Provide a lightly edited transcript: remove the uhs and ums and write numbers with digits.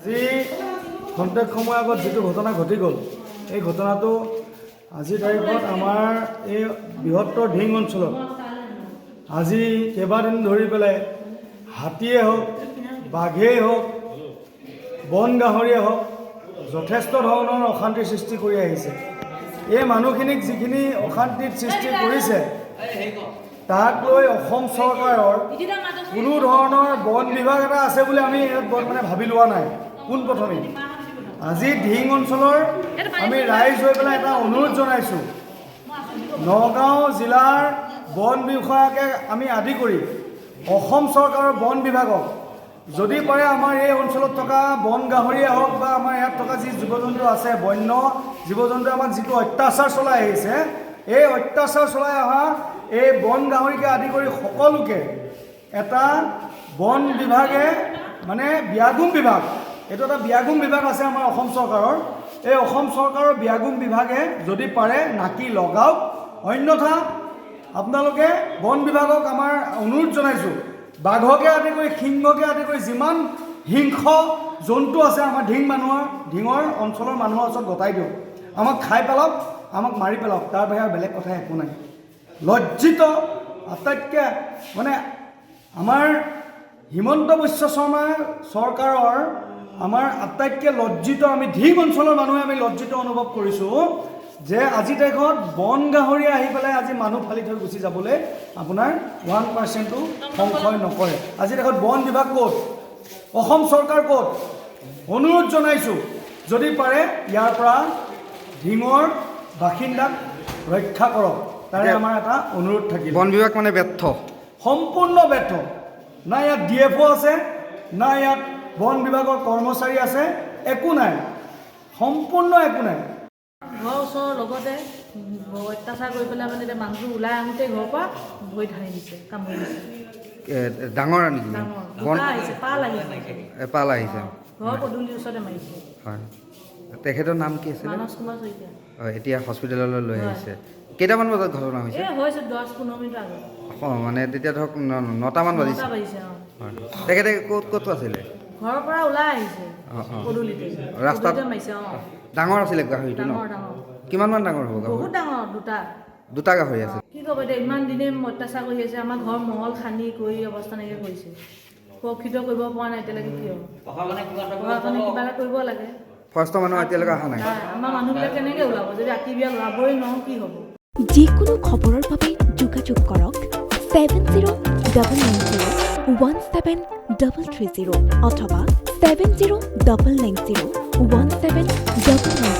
আজি খন্তেক সময় আগত যিটো ঘটনা ঘটি গ'ল এই ঘটনাটো আজিৰ তাৰিখত আমাৰ এই বৃহত্তৰ ঢিং অঞ্চলত আজি কেইবাদিন ধৰি পেলাই হাতীয়ে হওক বাঘেই হওক বন গাহৰিয়ে হওক যথেষ্ট ধৰণৰ অশান্তিৰ সৃষ্টি কৰি আহিছে। এই মানুহখিনিক যিখিনি অশান্তিৰ সৃষ্টি কৰিছে তাক লৈ অসম চৰকাৰৰ কোনো ধৰণৰ বন বিভাগ এটা আছে বুলি আমি মানে ভাবি লোৱা নাই। পোনপ্ৰথমে আজি ঢিং অঞ্চলৰ আমি ৰাইজ হৈ পেলাই এটা অনুৰোধ জনাইছোঁ, নগাঁও জিলাৰ বন বিষয়াকে আমি আদি কৰি অসম চৰকাৰৰ বন বিভাগক যদি পাৰে আমাৰ এই অঞ্চলত থকা বন গাহৰিয়ে হওক বা আমাৰ ইয়াত থকা যি জীৱ জন্তু আছে বন্য জীৱ জন্তুৱে আমাক যিটো অত্যাচাৰ চলাই আহিছে এই অত্যাচাৰ চলাই অহা এই বন গাহৰিকে আদি কৰি সকলোকে এটা বন বিভাগে মানে ব্যাগুম বিভাগ, এইটো এটা ব্যাগুম বিভাগ আছে আমাৰ অসম চৰকাৰৰ, এই অসম চৰকাৰৰ ব্যাগুম বিভাগে যদি পাৰে নাকি লগাওক। অন্যথা আপোনালোকে বন বিভাগক আমাৰ অনুৰোধ জনাইছোঁ, বাঘকে আদি কৰি সিংহকে আদি কৰি যিমান হিংস্ৰ জন্তু আছে আমাৰ ঢিঙৰ অঞ্চলৰ মানুহৰ ওচৰত গতাই দিওঁ, আমাক খাই পেলাওক, আমাক মাৰি পেলাওক, তাৰ বাহিৰে বেলেগ কথা একো নাই। লজ্জিত আটাইতকৈ মানে আমাৰ হিমন্ত বিশ্ব শৰ্মা চৰকাৰৰ আমাৰ আটাইতকৈ লজ্জিত আমি ঢিং অঞ্চলৰ মানুহে আমি লজ্জিত অনুভৱ কৰিছোঁ যে আজি তাৰিখত বন গাহৰি আহি পেলাই আজি মানুহ ফালি থৈ গুচি যাবলৈ আপোনাৰ 1%ও সংশয় নকৰে। আজি তাৰিখত বন বিভাগ ক'ত, অসম চৰকাৰ ক'ত? অনুৰোধ জনাইছোঁ যদি পাৰে ইয়াৰ পৰা ঢিঙৰ বাসিন্দাক ৰক্ষা কৰক, তাৰে আমাৰ এটা অনুৰোধ থাকিল। বন বিভাগ মানে ব্যৰ্থ, সম্পূৰ্ণ ব্যৰ্থ। না ইয়াত DFO আছে, না ইয়াত বন বিভাগৰ কৰ্মচাৰী আছে, একো নাই, সম্পূৰ্ণ একো নাই। ঘৰৰ ওচৰৰ লগতে অত্যাচাৰ কৰি পেলাই মানে এতিয়া মানুহটো ওলাই আহোঁতে ঘৰৰ পৰা ভৰি ঢালি দিছে, কামুৰি দিছে। ডাঙৰ নেকি? ডাঙৰ আহিছে, পাল আহিছে, পাল আহিছে, ঘৰৰ পদূলিৰ ওচৰতে মাৰিছে। হয়, তেখেতৰ নাম কি আছিল? মানস কুমাৰ শইকীয়া। হয়, এতিয়া হস্পিটেললৈ লৈ আহিছে। কেইটামান বজাত ঘটনা হৈছে? হৈছে 10-15 মিনিট আগত। মানে তেতিয়া ধৰক 9টামান বাজিছে। হয়। তেখেতে ক'ত আছিলে? ঘৰৰ পৰা ওলাই আহিছে পদূলিতে, ৰাস্তাতে মাৰিছে। ডাঙৰ আছিলে গাহৰিটো ন? কিমানমান ডাঙৰ হ'ব? বহুত ডাঙৰ, দুটা গাহৰি আছে। কি ক'ব এতিয়া, ইমান দিনে অত্যাচাৰ কৰি আছে, আমাৰ ঘৰ মহল খান্দি কৰি অৱস্থা নাইকিয়া কৰিছে, সুৰক্ষিত কৰিব পৰা নাই এতিয়ালৈকে। কিয় প্ৰশাসনে কিবা এটা কৰিব লাগে। ফৰেষ্টৰ মানুহ এতিয়ালৈকে অহা নাই। আমাৰ মানুহবিলাক কেনেকৈ ওলাব যদি ৰাতি বিয়া ওলাবই নোৱাৰোঁ, কি হ'ব? যিকোনো খবৰৰ বাবে যোগাযোগ কৰক 7099017330 অথবা 7099017999